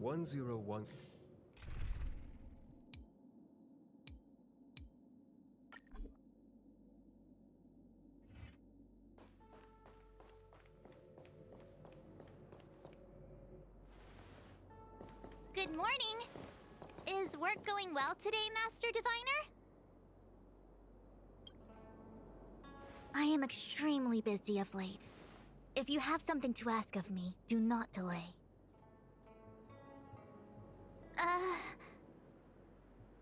101. Good morning! Is work going well today, Master Diviner? I am extremely busy of late. If you have something to ask of me, do not delay.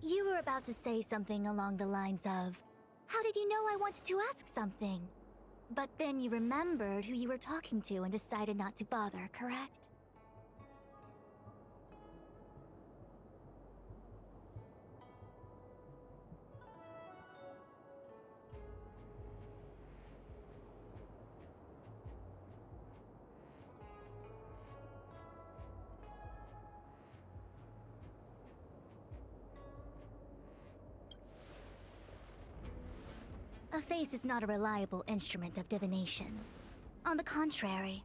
You were about to say something along the lines of, how did you know I wanted to ask something? But then you remembered who you were talking to and decided not to bother, correct? A face is not a reliable instrument of divination. On the contrary,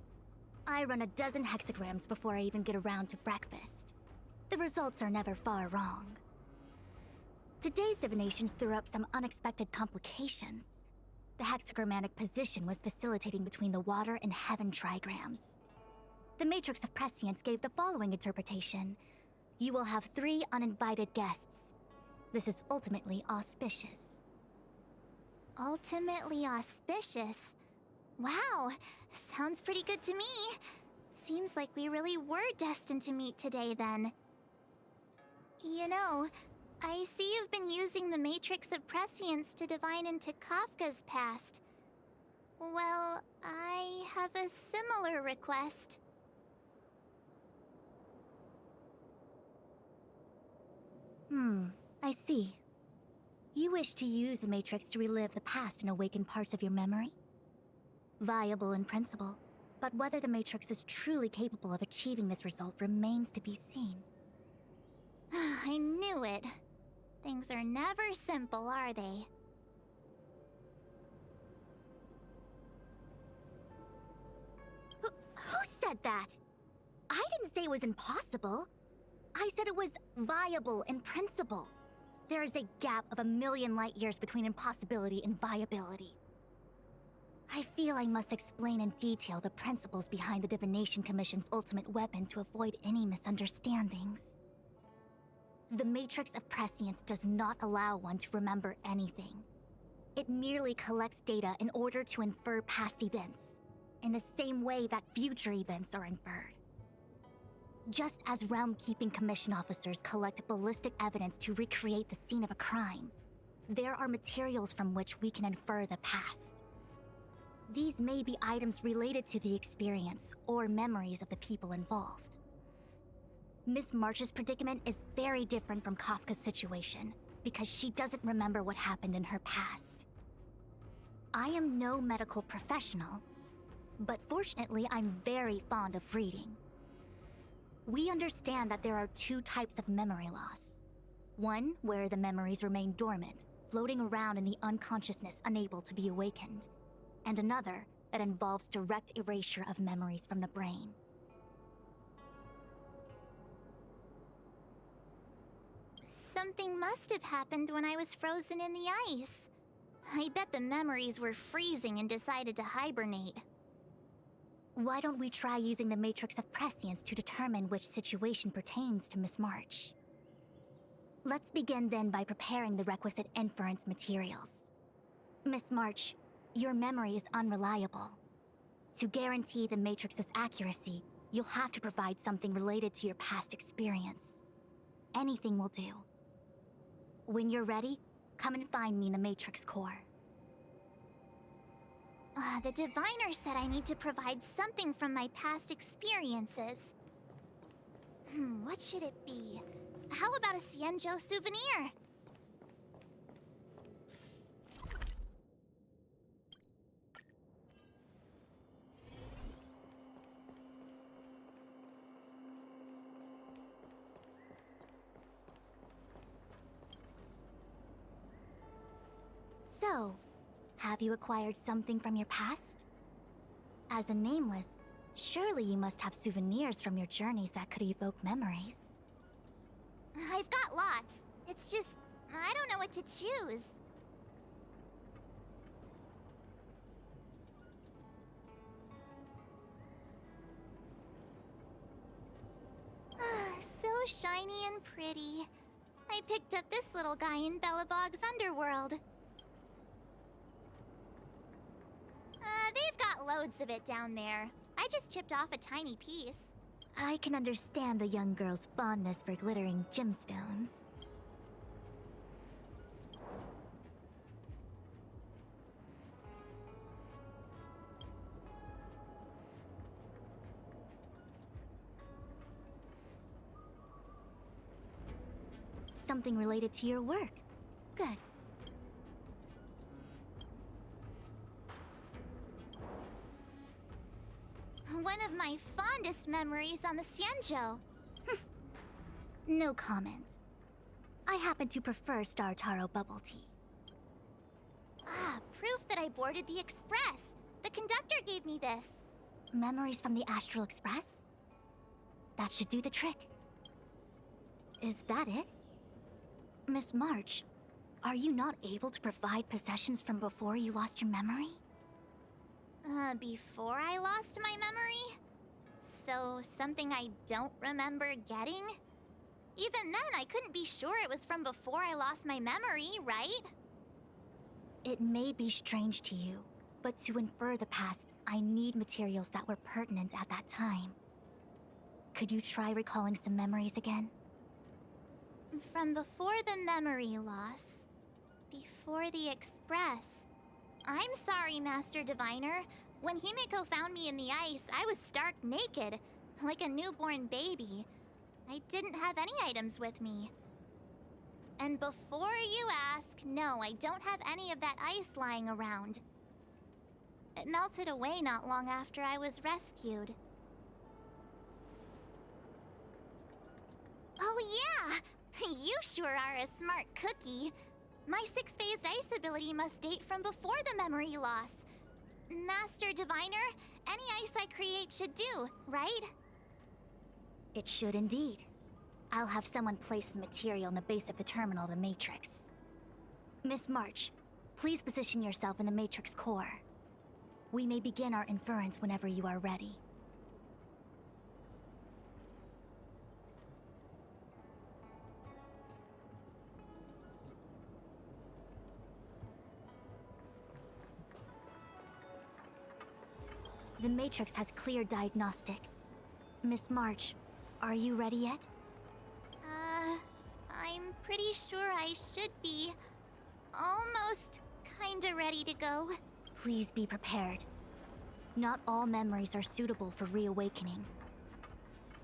I run a dozen hexagrams before I even get around to breakfast. The results are never far wrong. Today's divinations threw up some unexpected complications. The hexagrammatic position was facilitating between the water and heaven trigrams. The matrix of prescience gave the following interpretation. You will have 3 uninvited guests. This is ultimately auspicious. Ultimately auspicious? Wow, sounds pretty good to me. Seems like we really were destined to meet today then. You know, I see you've been using the Matrix of Prescience to divine into Kafka's past. Well, I have a similar request. I see. You wish to use the Matrix to relive the past and awaken parts of your memory? Viable in principle, but whether the Matrix is truly capable of achieving this result remains to be seen. I knew it. Things are never simple, are they? Who said that? I didn't say it was impossible. I said it was viable in principle. There is a gap of 1,000,000 light years between impossibility and viability. I feel I must explain in detail the principles behind the Divination Commission's ultimate weapon to avoid any misunderstandings. The Matrix of Prescience does not allow one to remember anything. It merely collects data in order to infer past events, in the same way that future events are inferred. Just as Realm-Keeping Commission officers collect ballistic evidence to recreate the scene of a crime, there are materials from which we can infer the past. These may be items related to the experience or memories of the people involved. Miss March's predicament is very different from Kafka's situation because she doesn't remember what happened in her past. I am no medical professional, but fortunately I'm very fond of reading. We understand that there are 2 types of memory loss. One where the memories remain dormant, floating around in the unconsciousness unable to be awakened, and another that involves direct erasure of memories from the brain. Something must have happened when I was frozen in the ice. I bet the memories were freezing and decided to hibernate. Why don't we try using the Matrix of Prescience to determine which situation pertains to Miss March? Let's begin then by preparing the requisite inference materials. Miss March, your memory is unreliable. To guarantee the Matrix's accuracy, you'll have to provide something related to your past experience. Anything will do. When you're ready, come and find me in the Matrix core. The diviner said I need to provide something from my past experiences. What should it be? How about a Xianzhou souvenir? So, have you acquired something from your past? As a nameless, Surely you must have souvenirs from your journeys that could evoke memories. I've got lots. It's just, I don't know what to choose. So shiny and pretty. I picked up this little guy in Belobog's underworld. They've got loads of it down there. I just chipped off a tiny piece. I can understand the young girl's fondness for glittering gemstones. Something related to your work. Good. One of my fondest memories on the Xianzhou. No comment. I happen to prefer Star Taro bubble tea. Proof that I boarded the express. The conductor gave me this. Memories from the Astral Express? That should do the trick. Is that it? Miss March, are you not able to provide possessions from before you lost your memory? Before I lost my memory? So, something I don't remember getting? Even then, I couldn't be sure it was from before I lost my memory, right? It may be strange to you, but to infer the past, I need materials that were pertinent at that time. Could you try recalling some memories again? From before the memory loss. Before the express. I'm sorry, Master Diviner. When Himeko found me in the ice, I was stark naked, like a newborn baby. I didn't have any items with me. And before you ask, no, I don't have any of that ice lying around. It melted away not long after I was rescued. Oh yeah! You sure are a smart cookie. My six-phased ice ability must date from before the memory loss. Master Diviner, any ice I create should do, right? It should indeed. I'll have someone place the material in the base of the terminal of the Matrix. Miss March, please position yourself in the Matrix core. We may begin our inference whenever you are ready. The Matrix has clear diagnostics. Miss March, are you ready yet? I'm pretty sure I should be. Almost kinda ready to go. Please be prepared. Not all memories are suitable for reawakening.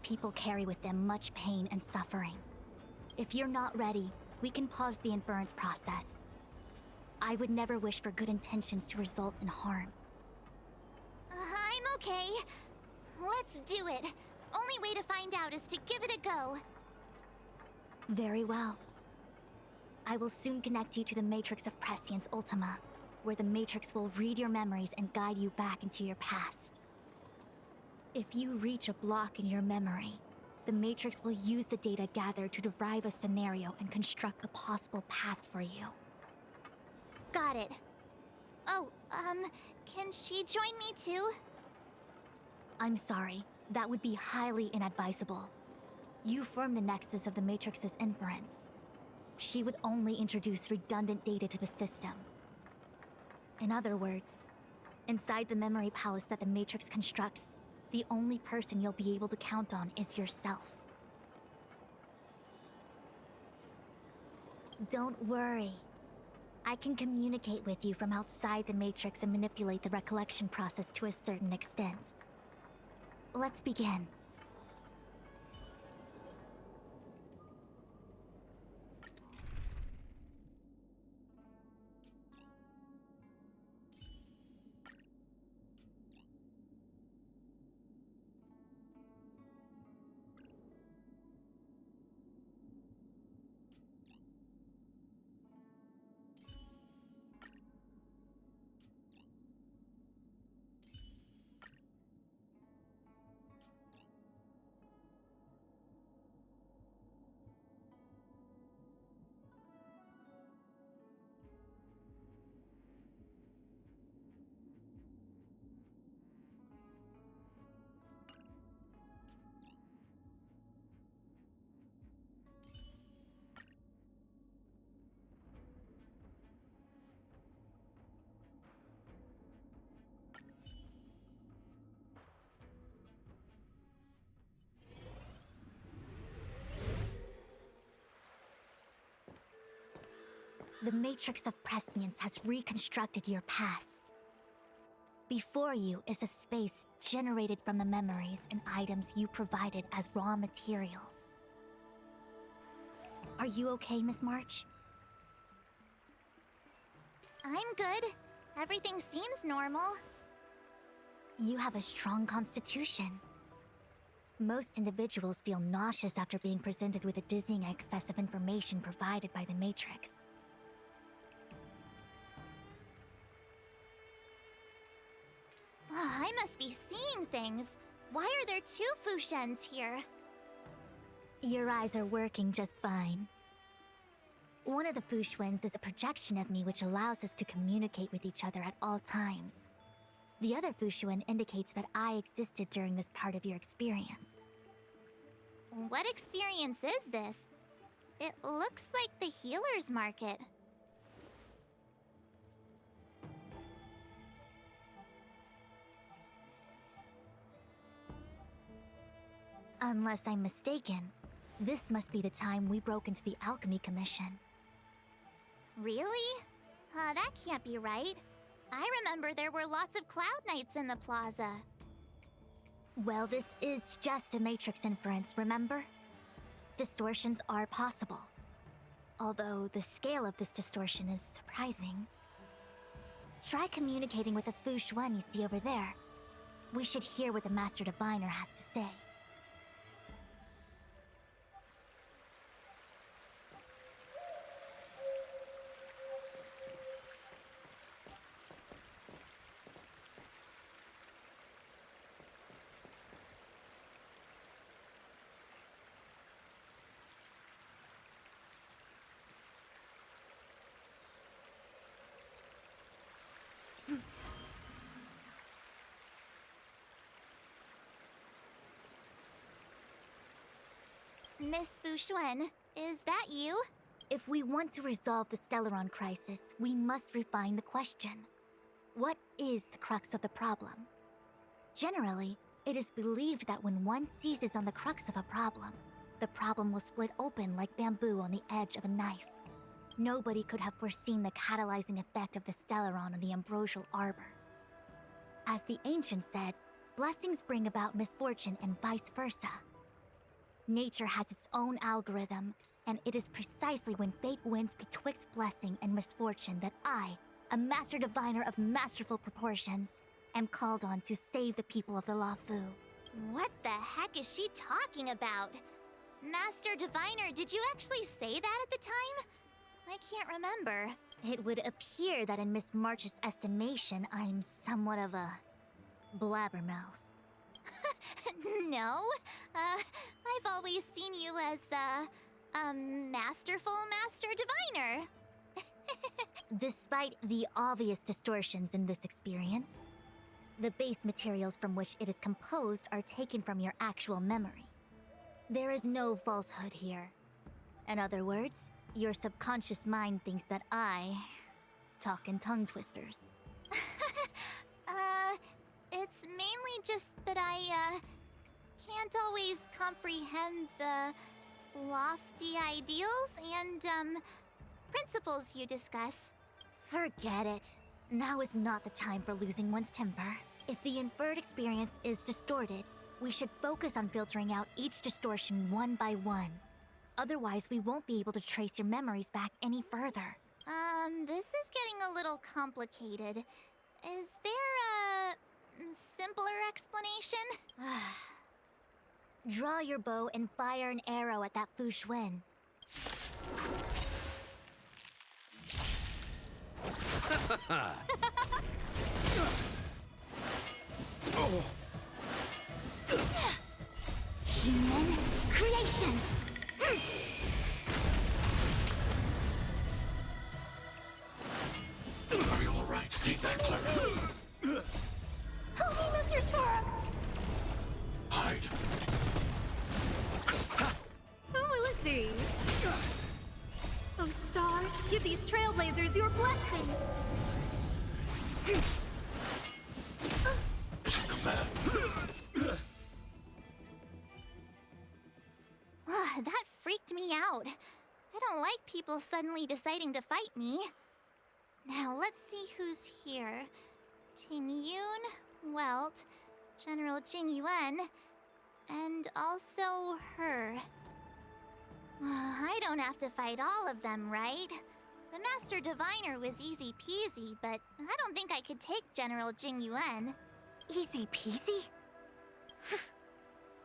People carry with them much pain and suffering. If you're not ready, we can pause the inference process. I would never wish for good intentions to result in harm. I'm okay. Let's do it. Only way to find out is to give it a go. Very well. I will soon connect you to the Matrix of Prescience Ultima, where the Matrix will read your memories and guide you back into your past. If you reach a block in your memory, the Matrix will use the data gathered to derive a scenario and construct a possible past for you. Got it. Oh, can she join me too? I'm sorry, that would be highly inadvisable. You form the nexus of the Matrix's inference. She would only introduce redundant data to the system. In other words, inside the memory palace that the Matrix constructs, the only person you'll be able to count on is yourself. Don't worry. I can communicate with you from outside the Matrix and manipulate the recollection process to a certain extent. Let's begin. The Matrix of Prescience has reconstructed your past. Before you is a space generated from the memories and items you provided as raw materials. Are you okay, Miss March? I'm good. Everything seems normal. You have a strong constitution. Most individuals feel nauseous after being presented with a dizzying excess of information provided by the Matrix. I must be seeing things. Why are there two Fushens here? Your eyes are working just fine. One of the Fushwens is a projection of me which allows us to communicate with each other at all times. The other Fushuen indicates that I existed during this part of your experience. What experience is this? It looks like the healer's market. Unless I'm mistaken, this must be the time we broke into the Alchemy Commission. Really? That can't be right. I remember there were lots of Cloud Knights in the plaza. Well, this is just a Matrix inference, remember? Distortions are possible. Although the scale of this distortion is surprising. Try communicating with the Fushuen you see over there. We should hear what the Master Diviner has to say. Miss Fushuen, is that you? If we want to resolve the Stellaron crisis, we must refine the question. What is the crux of the problem? Generally, it is believed that when one seizes on the crux of a problem, the problem will split open like bamboo on the edge of a knife. Nobody could have foreseen the catalyzing effect of the Stellaron on the ambrosial arbor. As the ancients said, blessings bring about misfortune and vice versa. Nature has its own algorithm, and it is precisely when fate wins betwixt blessing and misfortune that I, a Master Diviner of masterful proportions, am called on to save the people of the Luofu. What the heck is she talking about? Master Diviner, did you actually say that at the time? I can't remember. It would appear that in Miss March's estimation, I'm somewhat of a blabbermouth. No, I've always seen you as, masterful Master Diviner. Despite the obvious distortions in this experience, the base materials from which it is composed are taken from your actual memory. There is no falsehood here. In other words, your subconscious mind thinks that I talk in tongue twisters. It's mainly just that I, can't always comprehend the lofty ideals and, principles you discuss. Forget it. Now is not the time for losing one's temper. If the inferred experience is distorted, we should focus on filtering out each distortion one by one. Otherwise, we won't be able to trace your memories back any further. This is getting a little complicated. Is there a simpler explanation? Draw your bow and fire an arrow at that Fushuen. Human creations! Are you alright? Take that, Clara. Help me, Mr. Storm! Hide. Who will it be? Oh, stars, give these trailblazers your blessing! It's a command. That freaked me out. I don't like people suddenly deciding to fight me. Now, let's see who's here. Ting Yun, Welt, General Jing Yuan, and also her. I don't have to fight all of them, right? The Master Diviner was easy peasy, but I don't think I could take General Jing Yuan. Easy peasy?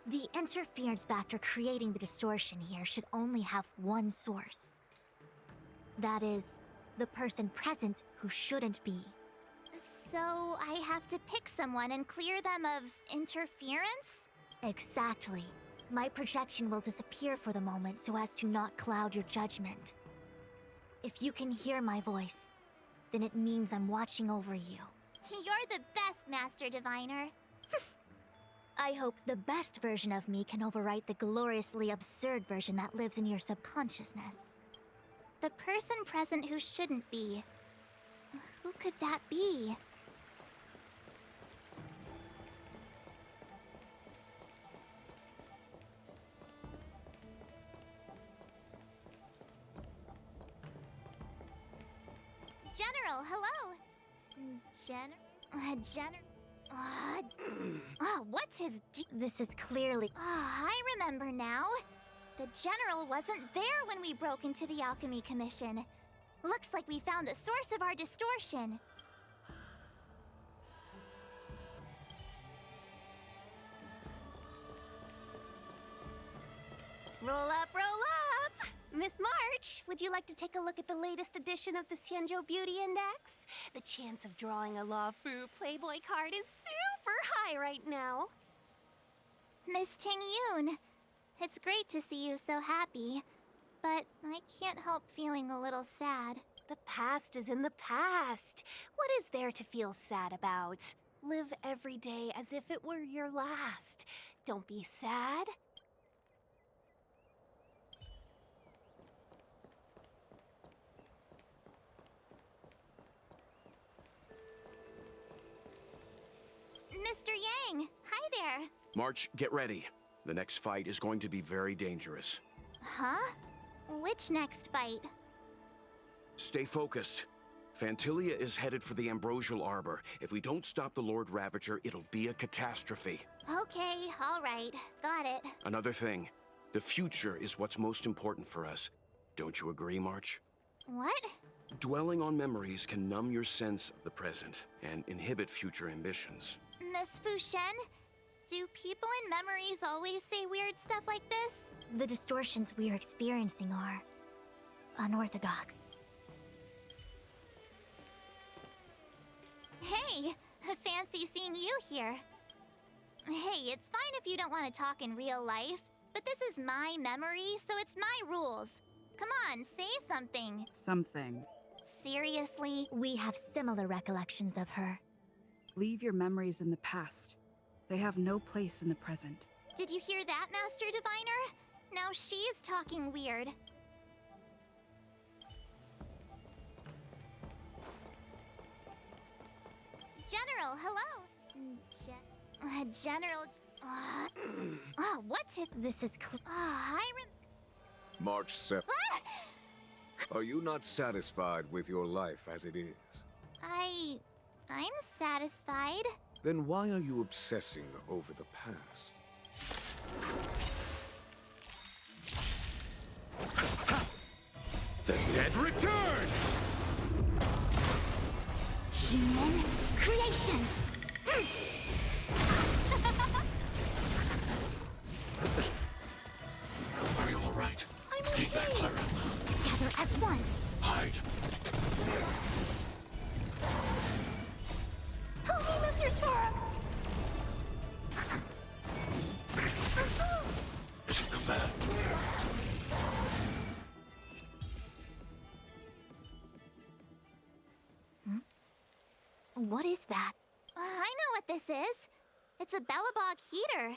The interference factor creating the distortion here should only have one source. That is, the person present who shouldn't be. So I have to pick someone and clear them of interference? Exactly. My projection will disappear for the moment so as to not cloud your judgment. If you can hear my voice, then it means I'm watching over you. You're the best, Master Diviner. I hope the best version of me can overwrite the gloriously absurd version that lives in your subconsciousness. The person present who shouldn't be. Who could that be? General, hello! What's his This is clearly... I remember now. The General wasn't there when we broke into the Alchemy Commission. Looks like we found the source of our distortion. Roll up, roll up! Miss March, would you like to take a look at the latest edition of the Xianzhou Beauty Index? The chance of drawing a Luofu Playboy card is super high right now. Miss Ting Yun, it's great to see you so happy, but I can't help feeling a little sad. The past is in the past. What is there to feel sad about? Live every day as if it were your last. Don't be sad. Mr. Yang, hi there. March, get ready. The next fight is going to be very dangerous. Huh? Which next fight? Stay focused. Fantilia is headed for the Ambrosial Arbor. If we don't stop the Lord Ravager, it'll be a catastrophe. Okay, all right. Got it. Another thing, the future is what's most important for us. Don't you agree, March? What? Dwelling on memories can numb your sense of the present and inhibit future ambitions. Miss Fu Shen, do people in memories always say weird stuff like this? The distortions we are experiencing are... unorthodox. Hey, fancy seeing you here. Hey, it's fine if you don't want to talk in real life, but this is my memory, so it's my rules. Come on, say something. Something. Seriously? We have similar recollections of her. Leave your memories in the past. They have no place in the present. Did you hear that, Master Diviner? Now she's talking weird. General, hello. General. What's it? This is March 7th. Are you not satisfied with your life as it is? I'm satisfied. Then why are you obsessing over the past? The dead return! Human creations. Are you all right? I'm Stay back, okay. Clara. Together as one. Hide. Help me, Mr. Sora! It's a command. What is that? I know what this is. It's a Bellabog heater.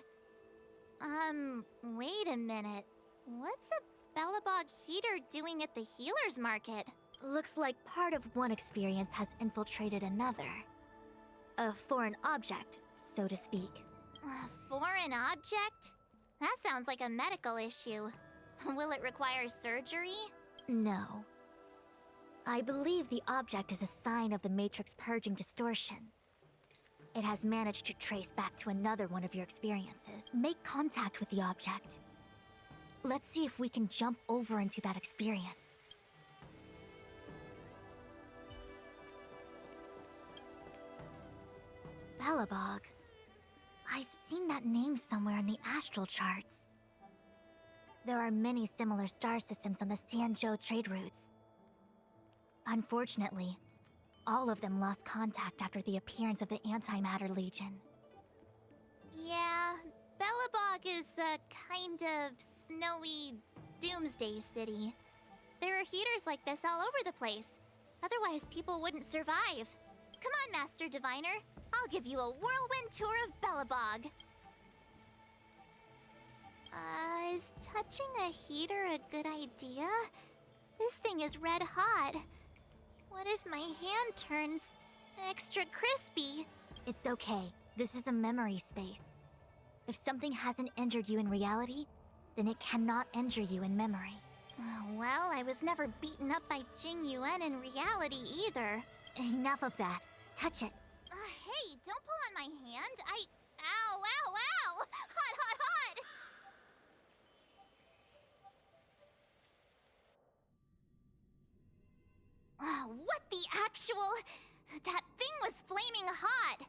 Wait a minute. What's a Bellabog heater doing at the healer's market? Looks like part of one experience has infiltrated another. A foreign object, so to speak. A foreign object? That sounds like a medical issue. Will it require surgery? No. I believe the object is a sign of the Matrix purging distortion. It has managed to trace back to another one of your experiences. Make contact with the object. Let's see if we can jump over into that experience. Belobog. I've seen that name somewhere in the astral charts. There are many similar star systems on the Xianzhou trade routes. Unfortunately, all of them lost contact after the appearance of the Antimatter Legion. Yeah, Belobog is a kind of snowy doomsday city. There are heaters like this all over the place. Otherwise, people wouldn't survive. Come on, Master Diviner. I'll give you a whirlwind tour of Belobog. Is touching a heater a good idea? This thing is red hot. What if my hand turns extra crispy? It's okay. This is a memory space. If something hasn't injured you in reality, then it cannot injure you in memory. Well, I was never beaten up by Jing Yuan in reality either. Enough of that. Touch it. Hey, don't pull on my hand. Ow, ow, ow! Hot, hot, hot! What the actual... That thing was flaming hot!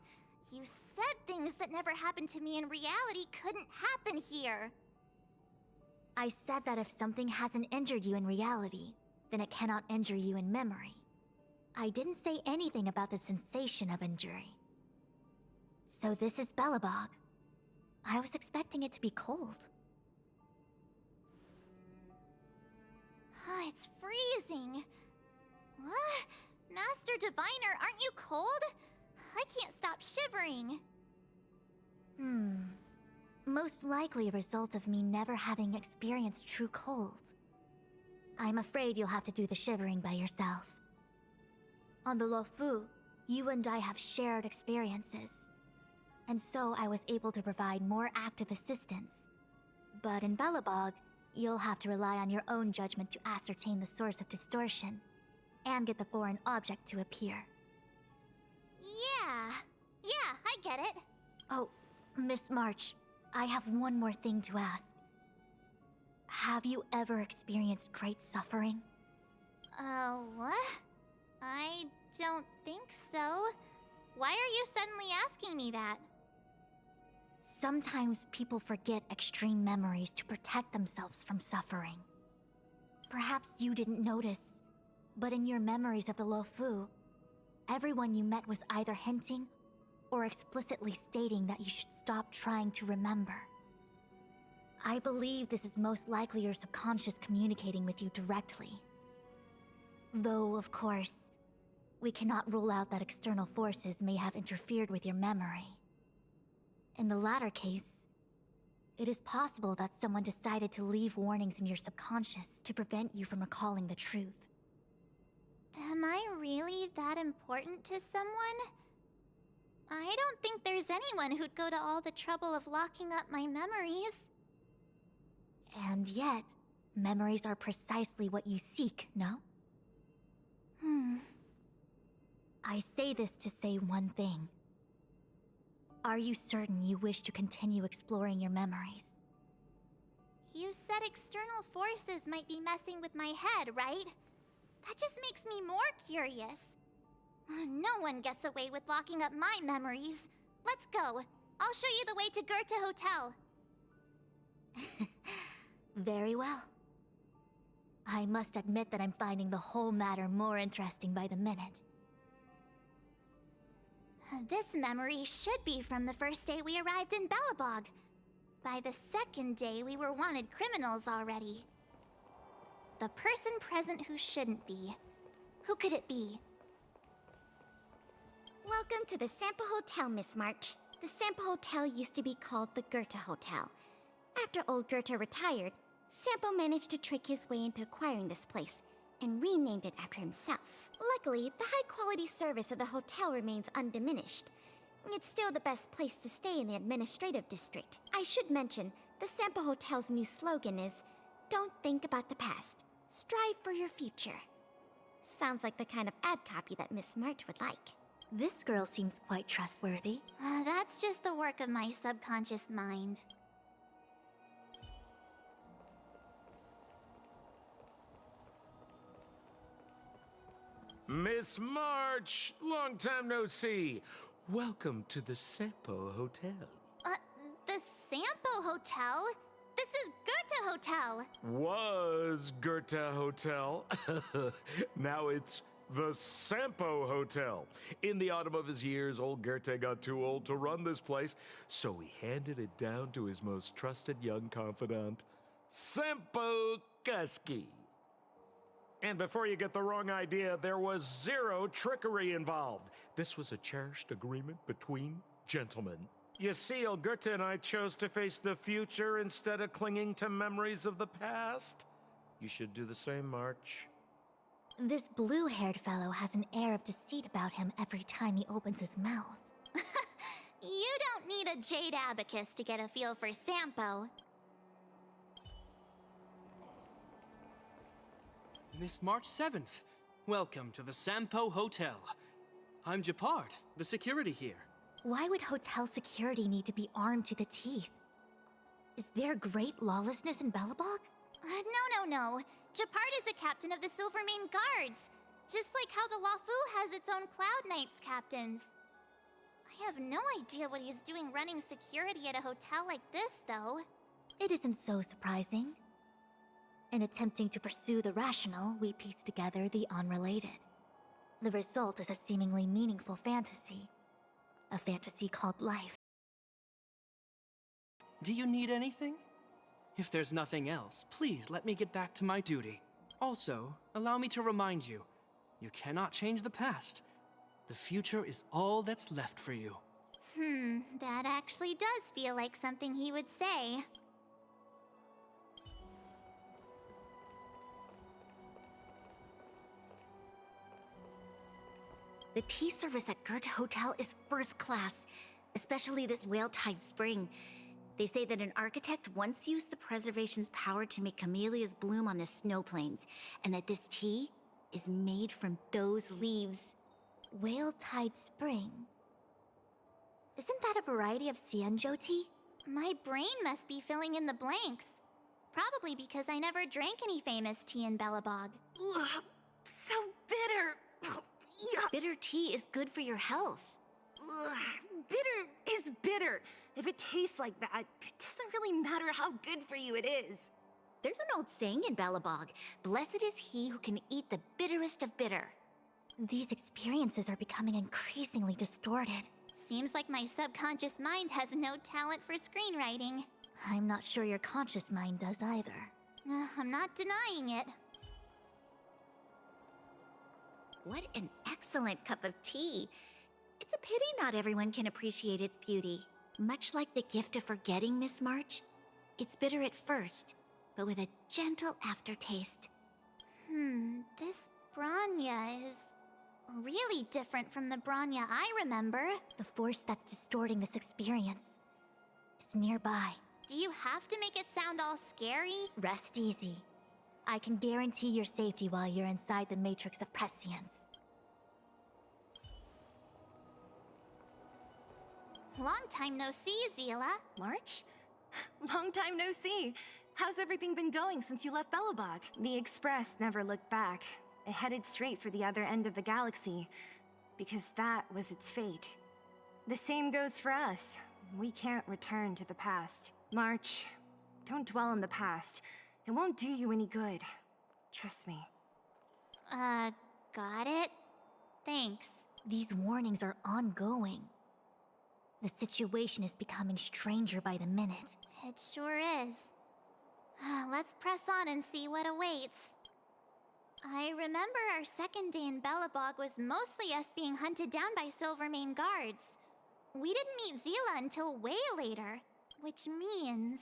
You said things that never happened to me in reality couldn't happen here. I said that if something hasn't injured you in reality, then it cannot injure you in memory. I didn't say anything about the sensation of injury. So this is Belobog. I was expecting it to be cold. It's freezing. What? Master Diviner, aren't you cold? I can't stop shivering. Most likely a result of me never having experienced true cold. I'm afraid you'll have to do the shivering by yourself. On the Luofu, you and I have shared experiences. And so I was able to provide more active assistance. But in Belobog, you'll have to rely on your own judgment to ascertain the source of distortion, and get the foreign object to appear. Yeah, I get it. Oh, Miss March, I have one more thing to ask. Have you ever experienced great suffering? What? I don't think so. Why are you suddenly asking me that? Sometimes people forget extreme memories to protect themselves from suffering. Perhaps you didn't notice, but in your memories of the Luofu, everyone you met was either hinting or explicitly stating that you should stop trying to remember. I believe this is most likely your subconscious communicating with you directly. Though, of course, we cannot rule out that external forces may have interfered with your memory. In the latter case, it is possible that someone decided to leave warnings in your subconscious to prevent you from recalling the truth. Am I really that important to someone? I don't think there's anyone who'd go to all the trouble of locking up my memories. And yet, memories are precisely what you seek, no? I say this to say one thing. Are you certain you wish to continue exploring your memories? You said external forces might be messing with my head, right? That just makes me more curious. No one gets away with locking up my memories. Let's go. I'll show you the way to Goethe Hotel. Very well. I must admit that I'm finding the whole matter more interesting by the minute. This memory should be from the first day we arrived in Belobog. By the second day, we were wanted criminals already. The person present who shouldn't be. Who could it be? Welcome to the Sampa Hotel, Miss March. The Sampa Hotel used to be called the Goethe Hotel. After old Goethe retired, Sampo managed to trick his way into acquiring this place and renamed it after himself. Luckily, the high-quality service of the hotel remains undiminished. It's still the best place to stay in the administrative district. I should mention, the Sampa Hotel's new slogan is, Don't think about the past. Strive for your future. Sounds like the kind of ad copy that Miss March would like. This girl seems quite trustworthy. That's just the work of my subconscious mind. Miss March, long time no see. Welcome to the Sampo Hotel. The Sampo Hotel? This is Goethe Hotel. Was Goethe Hotel. Now it's the Sampo Hotel. In the autumn of his years, old Goethe got too old to run this place, so he handed it down to his most trusted young confidant, Sampo Kuski. And before you get the wrong idea, there was zero trickery involved. This was a cherished agreement between gentlemen. You see, old Goethe and I chose to face the future instead of clinging to memories of the past. You should do the same, March. This blue-haired fellow has an air of deceit about him every time he opens his mouth. You don't need a jade abacus to get a feel for Sampo. Miss March 7th, welcome to the Sampo Hotel. I'm Japard, the security here. Why would hotel security need to be armed to the teeth? Is there great lawlessness in Belobog? No. Japard is the captain of the Silvermane Guards. Just like how the Lafu has its own Cloud Knights captains. I have no idea what he's doing running security at a hotel like this, though. It isn't so surprising. In attempting to pursue the rational, we piece together the unrelated. The result is a seemingly meaningful fantasy. A fantasy called life. Do you need anything? If there's nothing else, please let me get back to my duty. Also, allow me to remind you, you cannot change the past. The future is all that's left for you. That actually does feel like something he would say. The tea service at Goethe Hotel is first class, especially this Whale-Tide Spring. They say that an architect once used the preservation's power to make camellias bloom on the snow plains, and that this tea is made from those leaves. Whale-Tide Spring? Isn't that a variety of Xianzhou tea? My brain must be filling in the blanks. Probably because I never drank any famous tea in Belobog. Ugh, so bitter! Bitter tea is good for your health. Ugh, bitter is bitter. If it tastes like that, it doesn't really matter how good for you it is. There's an old saying in Belobog, blessed is he who can eat the bitterest of bitter. These experiences are becoming increasingly distorted. Seems like my subconscious mind has no talent for screenwriting. I'm not sure your conscious mind does either. I'm not denying it. What an excellent cup of tea. It's a pity not everyone can appreciate its beauty. Much like the gift of forgetting, Miss March, it's bitter at first, but with a gentle aftertaste. This Bronya is really different from the Bronya I remember. The force that's distorting this experience is nearby. Do you have to make it sound all scary? Rest easy. I can guarantee your safety while you're inside the matrix of prescience. Long time no see, Zila. March? Long time no see. How's everything been going since you left Belobog? The Express never looked back. It headed straight for the other end of the galaxy, because that was its fate. The same goes for us. We can't return to the past. March, don't dwell on the past. It won't do you any good. Trust me. Got it? Thanks. These warnings are ongoing. The situation is becoming stranger by the minute. It sure is. Let's press on and see what awaits. I remember our second day in Belobog was mostly us being hunted down by Silvermane guards. We didn't meet Zila until way later, which means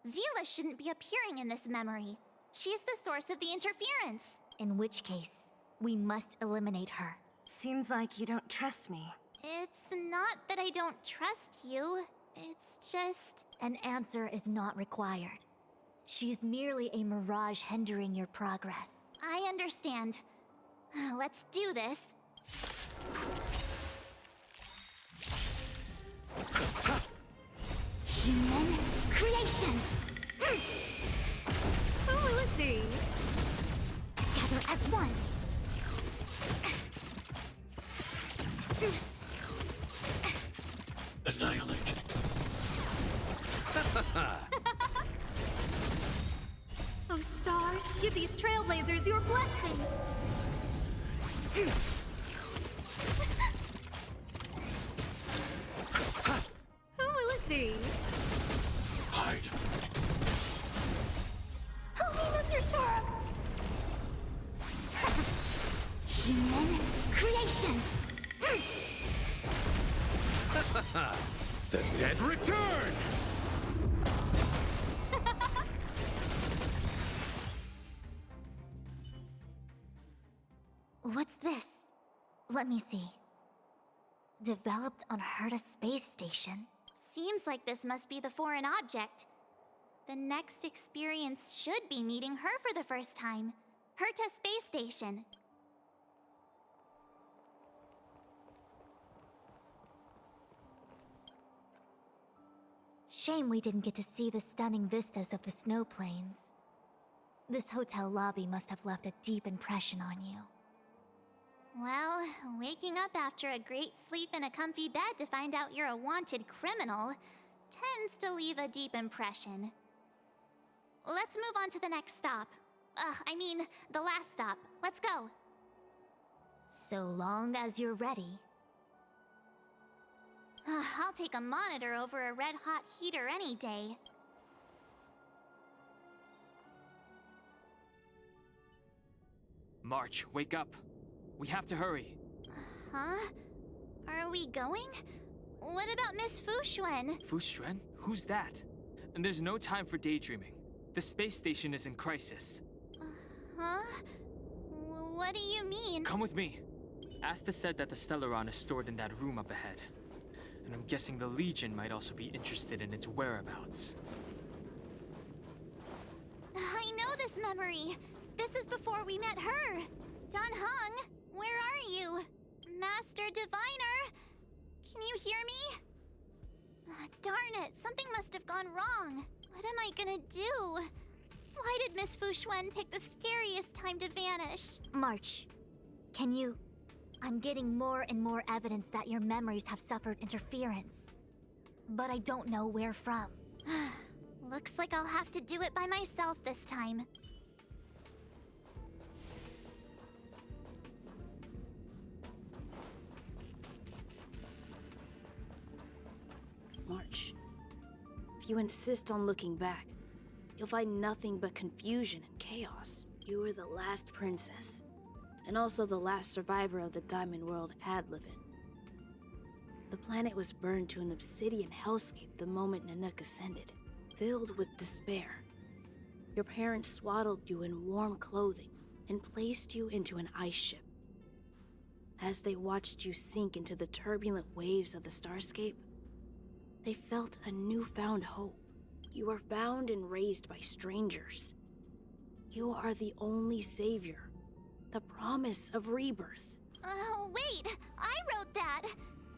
Zila shouldn't be appearing in this memory. She's the source of the interference. In which case, we must eliminate her. Seems like you don't trust me. It's not that I don't trust you. It's just... An answer is not required. She's merely a mirage hindering your progress. I understand. Let's do this. Human creations! Who will it be? Together as one. Annihilate. Oh, stars, give these trailblazers your blessing! Who will it be? Hide. Holy Storm! Human creations! The dead return! What's this? Let me see. Developed on Herta space station. Seems like this must be the foreign object. The next experience should be meeting her for the first time. Herta space station. Shame we didn't get to see the stunning vistas of the snow plains. This hotel lobby must have left a deep impression on you. Well, waking up after a great sleep in a comfy bed to find out you're a wanted criminal tends to leave a deep impression. Let's move on to the next stop. The last stop. Let's go. So long as you're ready. I'll take a monitor over a red-hot heater any day. March, wake up. We have to hurry. Huh? Are we going? What about Miss Fushuen? Fushuen? Who's that? And there's no time for daydreaming. The space station is in crisis. Huh? What do you mean? Come with me. Asta said that the Stellaron is stored in that room up ahead. And I'm guessing the Legion might also be interested in its whereabouts. I know this memory. This is before we met her. Dan Heng, where are you? Master Diviner? Can you hear me? Darn it, something must have gone wrong. What am I gonna do? Why did Miss Fushuen pick the scariest time to vanish? March, can you... I'm getting more and more evidence that your memories have suffered interference. But I don't know where from. Looks like I'll have to do it by myself this time. March, if you insist on looking back, you'll find nothing but confusion and chaos. You were the last princess, and also the last survivor of the Diamond World Adlivin. The planet was burned to an obsidian hellscape the moment Nanook ascended, filled with despair. Your parents swaddled you in warm clothing and placed you into an ice ship. As they watched you sink into the turbulent waves of the starscape, they felt a newfound hope. You were found and raised by strangers. You are the only savior, the promise of rebirth. Oh, wait! I wrote that!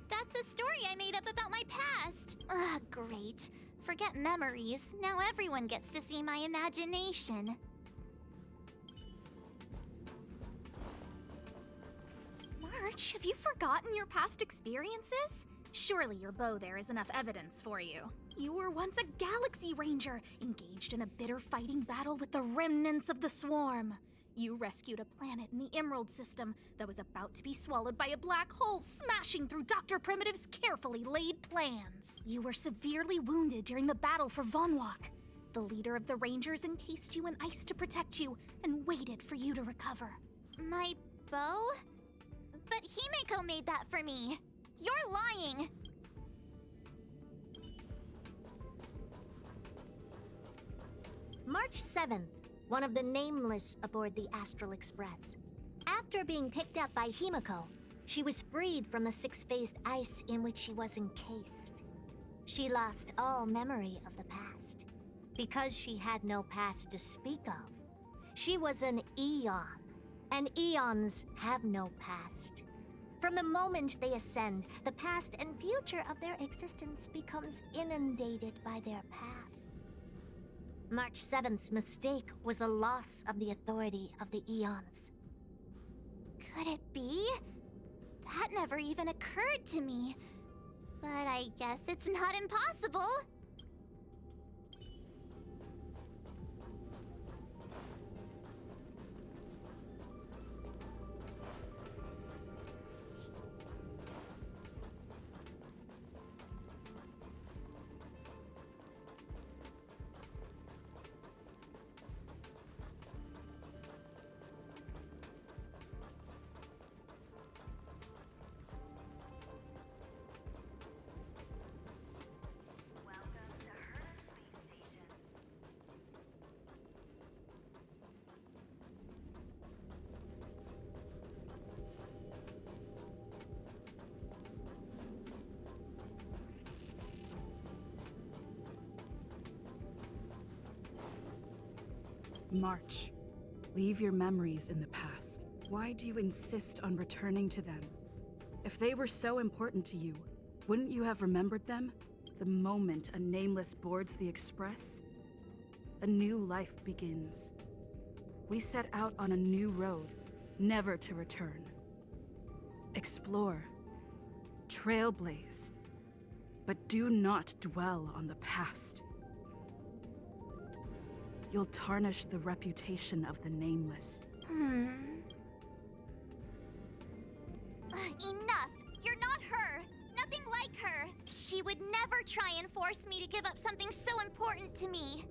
That's a story I made up about my past! Great. Forget memories. Now everyone gets to see my imagination. March, have you forgotten your past experiences? Surely your bow there is enough evidence for you. You were once a Galaxy Ranger, engaged in a bitter fighting battle with the remnants of the Swarm. You rescued a planet in the Emerald System that was about to be swallowed by a black hole, smashing through Dr. Primitive's carefully laid plans. You were severely wounded during the battle for Vonwalk. The leader of the Rangers encased you in ice to protect you and waited for you to recover. My bow? But Himeko made that for me. You're lying! March 7th, one of the Nameless aboard the Astral Express. After being picked up by Himeko, she was freed from the six-phased ice in which she was encased. She lost all memory of the past. because she had no past to speak of. She was an eon, and eons have no past. From the moment they ascend, the past and future of their existence becomes inundated by their path. March 7th's mistake was the loss of the authority of the eons. Could it be? That never even occurred to me. But I guess it's not impossible. March, leave your memories in the past. Why do you insist on returning to them? If they were so important to you, wouldn't you have remembered them the moment a nameless boards the express? A new life begins. We set out on a new road, never to return. Explore, trailblaze, but do not dwell on the past. You'll tarnish the reputation of the Nameless. Enough! You're not her! Nothing like her! She would never try and force me to give up something so important to me.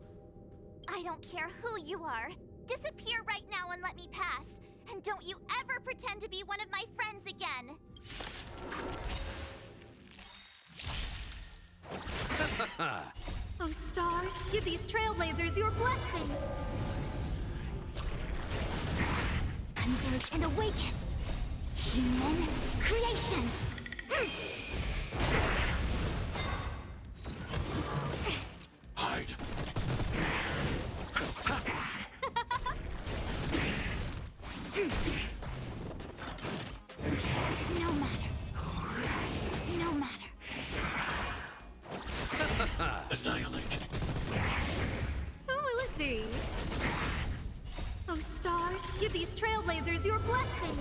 I don't care who you are. Disappear right now and let me pass. And don't you ever pretend to be one of my friends again. Oh, stars, give these trailblazers your blessing. Converge and awaken! Human creations! Hide. No matter. No matter. Annihilate. Who will it be? Oh, stars, give these trailblazers your blessing.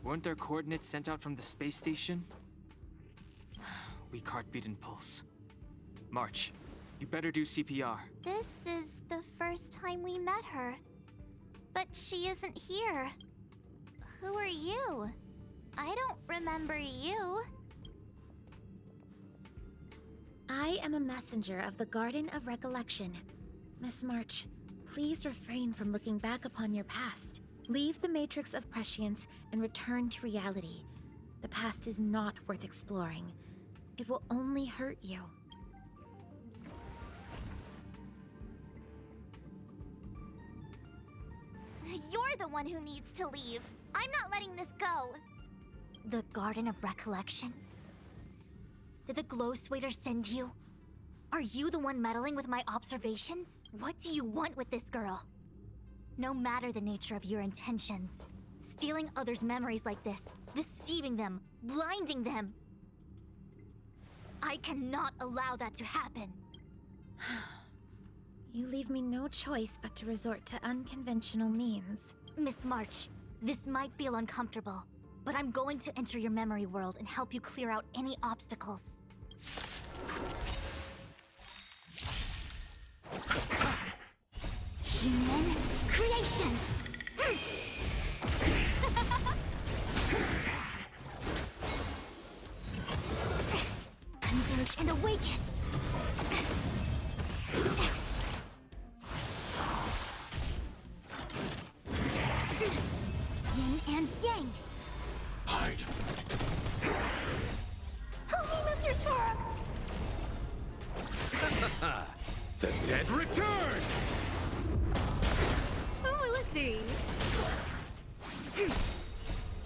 Weren't there coordinates sent out from the space station? Weak heartbeat and pulse. March, you better do CPR. This is the first time we met her. But she isn't here. Who are you? I don't remember you. I am a messenger of the Garden of Recollection. Miss March, please refrain from looking back upon your past. Leave the matrix of prescience and return to reality. The past is not worth exploring. It will only hurt you. You're the one who needs to leave. I'm not letting this go. The Garden of Recollection? Did the Glow Swader send you? Are you the one meddling with my observations? What do you want with this girl? No matter the nature of your intentions, stealing others' memories like this, deceiving them, blinding them, I cannot allow that to happen. You leave me no choice but to resort to unconventional means. Miss March, this might feel uncomfortable, but I'm going to enter your memory world and help you clear out any obstacles. Human creations! Converge and awaken! Yin and yang! Hide. Help me, Mr. Storm! The dead return! thee.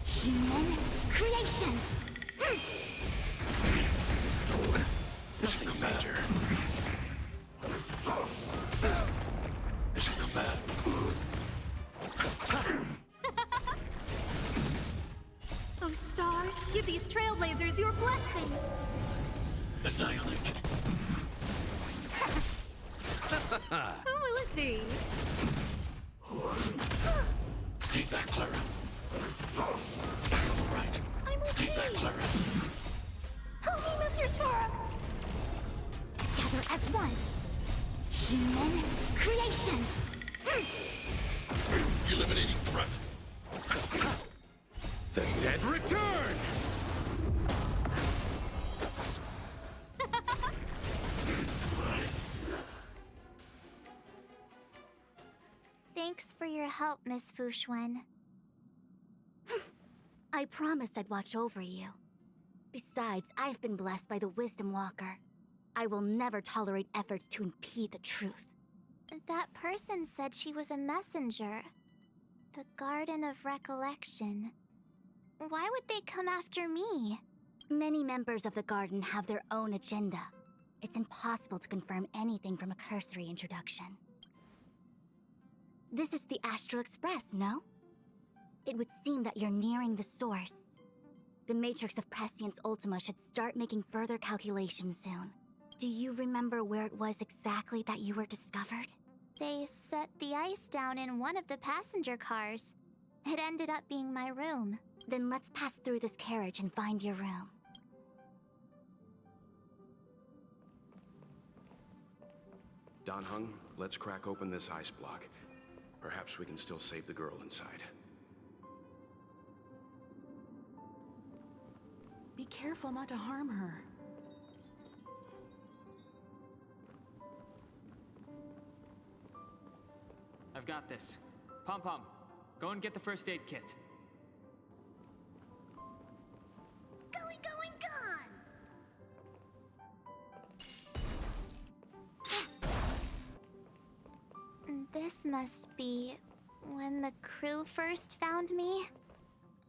Human creations! Mission Commander. Mission Command. Oh stars, give these trailblazers your blessing. Annihilate. Who will it be? Stay back, Clara. You're all right. I'm okay. Stay back, Clara. Help me, Mr. Storm. Together as one. Human creations! Eliminating front. The dead return! Thanks for your help, Miss Fushuen. I promised I'd watch over you. Besides, I've been blessed by the Wisdom Walker. I will never tolerate efforts to impede the truth. That person said she was a messenger. The Garden of Recollection. Why would they come after me? Many members of the Garden have their own agenda. It's impossible to confirm anything from a cursory introduction. This is the Astral Express, no? It would seem that you're nearing the source. The Matrix of Prescience Ultima should start making further calculations soon. Do you remember where it was exactly that you were discovered? They set the ice down in one of the passenger cars. It ended up being my room. Then let's pass through this carriage and find your room. Don Hung, let's crack open this ice block. Perhaps we can still save the girl inside. Be careful not to harm her. I've got this. Pom-Pom, go and get the first aid kit. Going, gone! This must be when the crew first found me.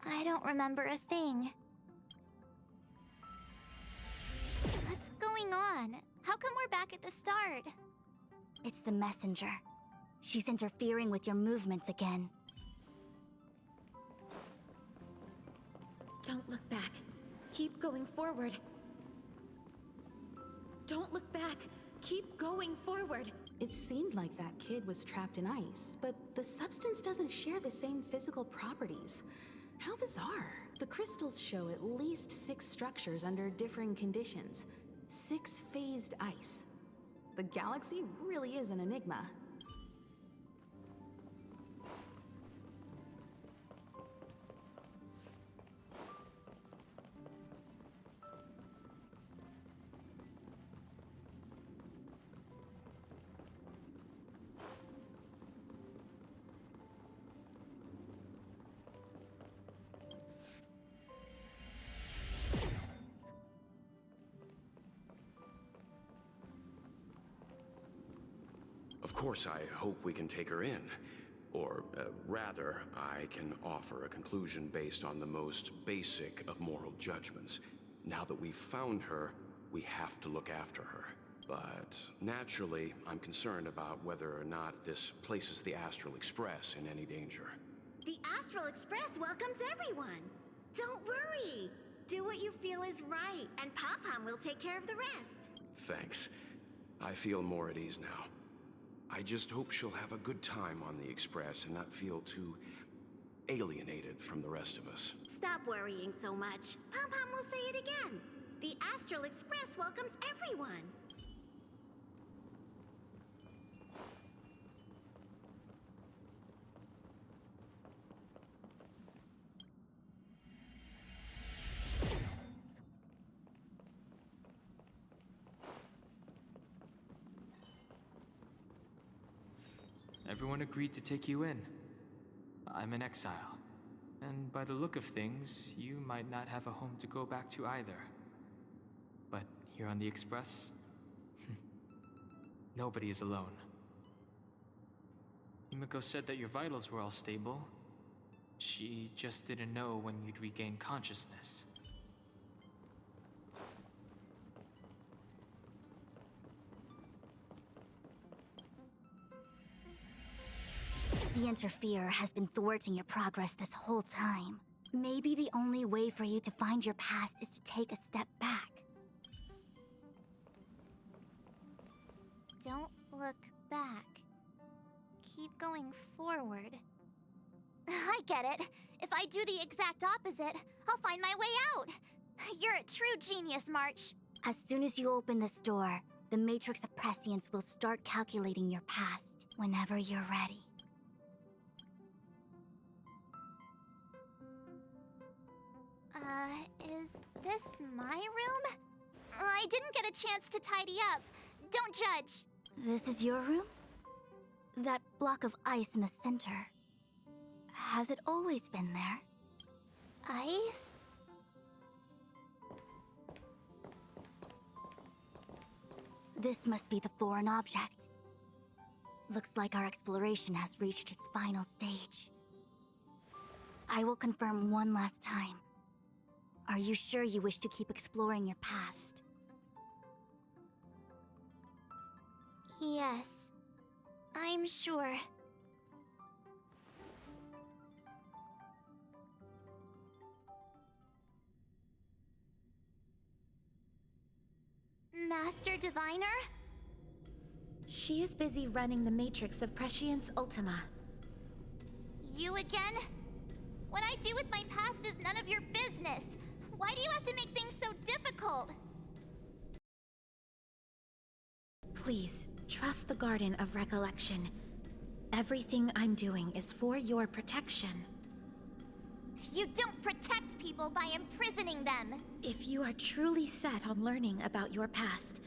I don't remember a thing. What's going on? How come we're back at the start? It's the messenger. She's interfering with your movements again. Don't look back. Keep going forward. Don't look back. Keep going forward. It seemed like that kid was trapped in ice, but the substance doesn't share the same physical properties. How bizarre. The crystals show at least 6 structures under differing conditions. 6 phased ice. The galaxy really is an enigma. Of course, I hope we can take her in. Or, rather, I can offer a conclusion based on the most basic of moral judgments. Now that we've found her, we have to look after her. But naturally, I'm concerned about whether or not this places the Astral Express in any danger. The Astral Express welcomes everyone. Don't worry. Do what you feel is right, and Pop-Pom will take care of the rest. Thanks. I feel more at ease now. I just hope she'll have a good time on the Express and not feel too alienated from the rest of us. Stop worrying so much. Pop-Pom will say it again. The Astral Express welcomes everyone. Everyone agreed to take you in. I'm in exile. And by the look of things, you might not have a home to go back to either. But here on the Express, nobody is alone. Himiko said that your vitals were all stable. She just didn't know when you'd regain consciousness. The Interferer has been thwarting your progress this whole time. Maybe the only way for you to find your past is to take a step back. Don't look back. Keep going forward. I get it. If I do the exact opposite, I'll find my way out. You're a true genius, March. As soon as you open this door, the Matrix of Prescience will start calculating your past whenever you're ready. Is this my room? I didn't get a chance to tidy up. Don't judge. This is your room? That block of ice in the center. Has it always been there? Ice? This must be the foreign object. Looks like our exploration has reached its final stage. I will confirm one last time. Are you sure you wish to keep exploring your past? Yes. I'm sure. Master Diviner? She is busy running the Matrix of Prescience Ultima. You again? What I do with my past is none of your business. Why do you have to make things so difficult? Please, trust the Garden of Recollection. Everything I'm doing is for your protection. You don't protect people by imprisoning them. If you are truly set on learning about your past,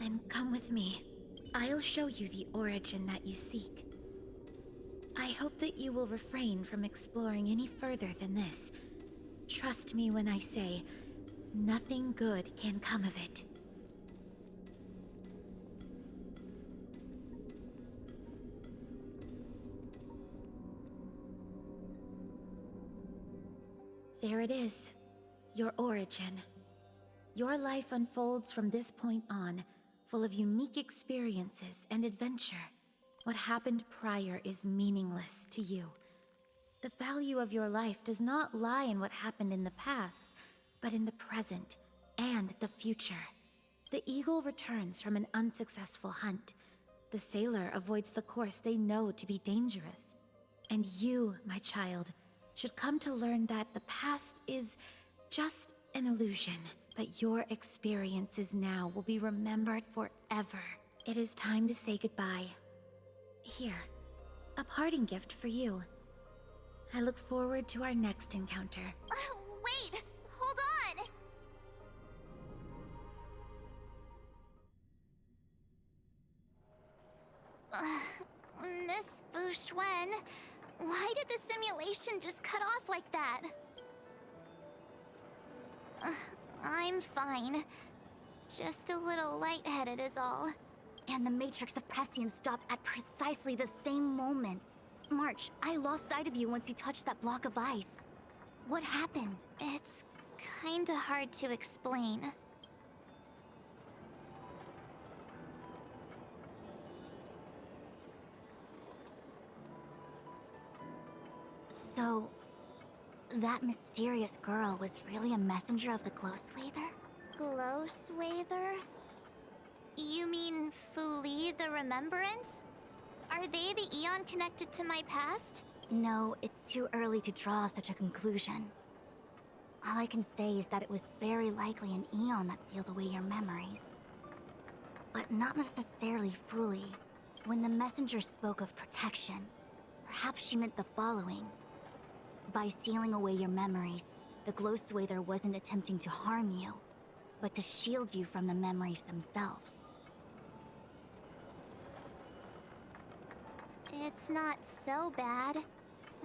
then come with me. I'll show you the origin that you seek. I hope that you will refrain from exploring any further than this. Trust me when I say, nothing good can come of it. There it is, your origin. Your life unfolds from this point on, full of unique experiences and adventure. What happened prior is meaningless to you. The value of your life does not lie in what happened in the past, but in the present and the future. The eagle returns from an unsuccessful hunt. The sailor avoids the course they know to be dangerous. And you, my child, should come to learn that the past is just an illusion, but your experiences now will be remembered forever. It is time to say goodbye. Here, a parting gift for you. I look forward to our next encounter. Wait! Hold on! Miss Fu Xuan, why did the simulation just cut off like that? I'm fine. Just a little lightheaded is all. And the Matrix of Prescience stopped at precisely the same moment. March, I lost sight of you once you touched that block of ice. What happened? It's kinda hard to explain. So, that mysterious girl was really a messenger of the Glow Swather? Glow Swather? You mean Fu Li, the Remembrance? Are they the Eon connected to my past? No, it's too early to draw such a conclusion. All I can say is that it was very likely an Eon that sealed away your memories. But not necessarily Fu Li. When the messenger spoke of protection, perhaps she meant the following. By sealing away your memories, the Glow Swather wasn't attempting to harm you, but to shield you from the memories themselves. It's not so bad.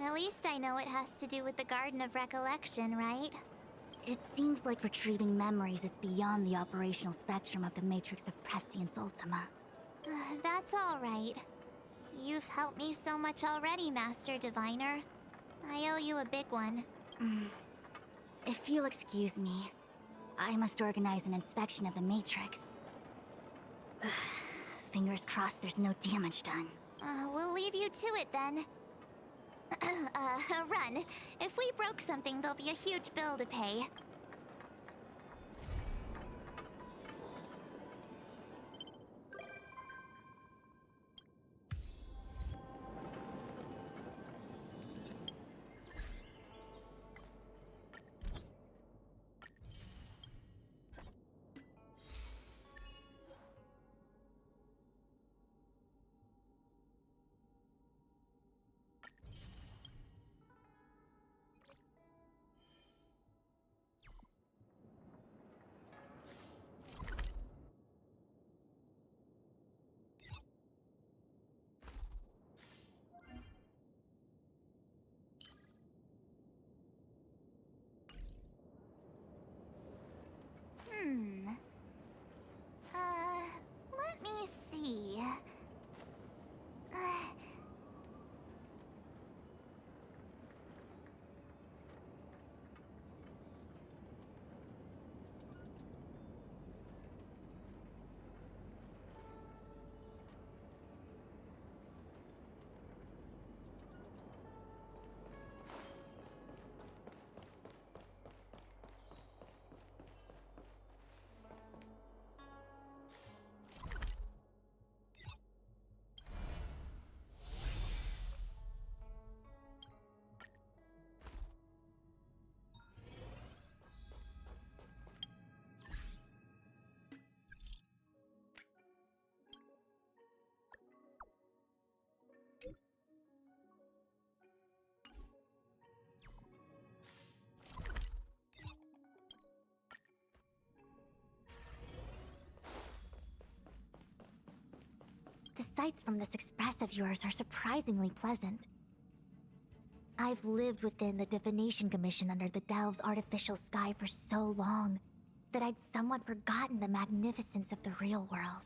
At least I know it has to do with the Garden of Recollection, right? It seems like retrieving memories is beyond the operational spectrum of the Matrix of Prescience Ultima. That's all right. You've helped me so much already, Master Diviner. I owe you a big one. If you'll excuse me, I must organize an inspection of the Matrix. Fingers crossed there's no damage done. We'll leave you to it then. Run. If we broke something, there'll be a huge bill to pay. Let me see. The sights from this express of yours are surprisingly pleasant. I've lived within the Divination Commission under the Delve's artificial sky for so long that I'd somewhat forgotten the magnificence of the real world.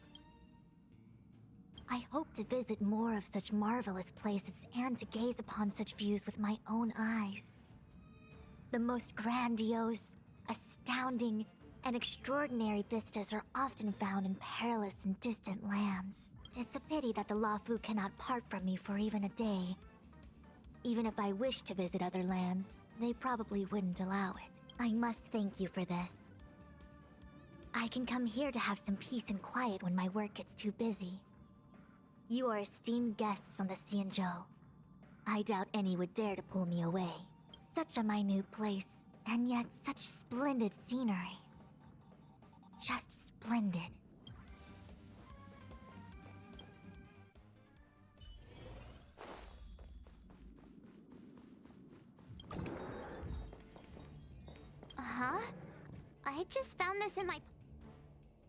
I hope to visit more of such marvelous places and to gaze upon such views with my own eyes. The most grandiose, astounding, and extraordinary vistas are often found in perilous and distant lands. It's a pity that the Lafu cannot part from me for even a day. Even if I wished to visit other lands, they probably wouldn't allow it. I must thank you for this. I can come here to have some peace and quiet when my work gets too busy. You are esteemed guests on the Xianzhou. I doubt any would dare to pull me away. Such a minute place, and yet such splendid scenery. Just splendid. Huh? I just found this in my...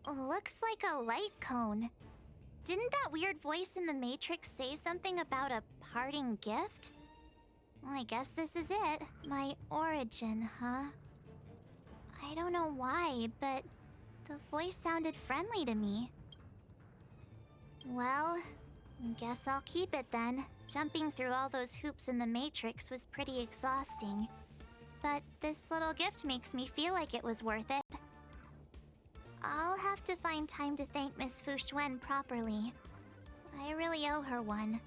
Looks like a light cone. Didn't that weird voice in the Matrix say something about a parting gift? Well, I guess this is it. My origin, huh? I don't know why, but the voice sounded friendly to me. Well, guess I'll keep it then. Jumping through all those hoops in the Matrix was pretty exhausting. But this little gift makes me feel like it was worth it. I'll have to find time to thank Miss Fu Xuan properly. I really owe her one.